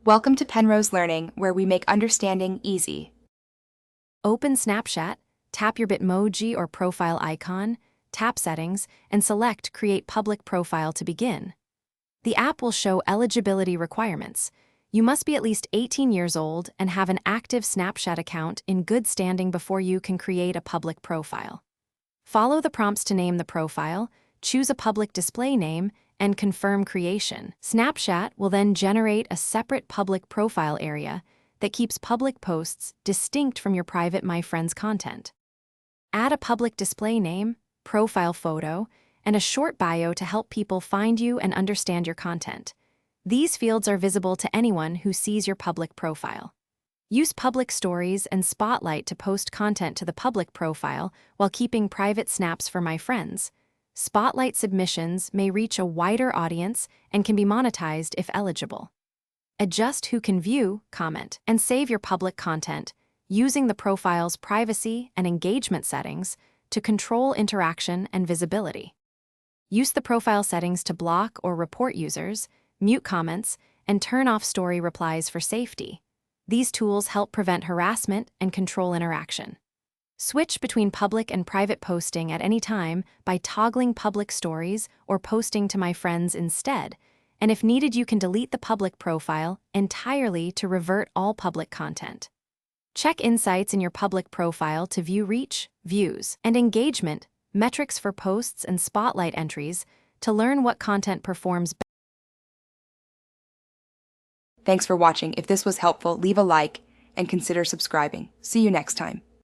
Welcome to Penrose Learning, where we make understanding easy. Open Snapchat, tap your Bitmoji or profile icon, tap Settings, and select Create Public Profile to begin. The app will show eligibility requirements. You must be at least 18 years old and have an active Snapchat account in good standing before you can create a public profile. Follow the prompts to name the profile, choose a public display name, and confirm creation. Snapchat will then generate a separate public profile area that keeps public posts distinct from your private My Friends content. Add a public display name, profile photo, and a short bio to help people find you and understand your content. These fields are visible to anyone who sees your public profile. Use public stories and Spotlight to post content to the public profile while keeping private snaps for My Friends. Spotlight submissions may reach a wider audience and can be monetized if eligible. Adjust who can view, comment, and save your public content using the profile's privacy and engagement settings to control interaction and visibility. Use the profile settings to block or report users, mute comments, and turn off story replies for safety. These tools help prevent harassment and control interaction. Switch between public and private posting at any time by toggling public stories or posting to My Friends instead, and if needed you can delete the public profile entirely to revert all public content. Check insights in your public profile to view reach, views, and engagement, metrics for posts and Spotlight entries to learn what content performs best. Thanks for watching. If this was helpful, leave a like and consider subscribing. See you next time.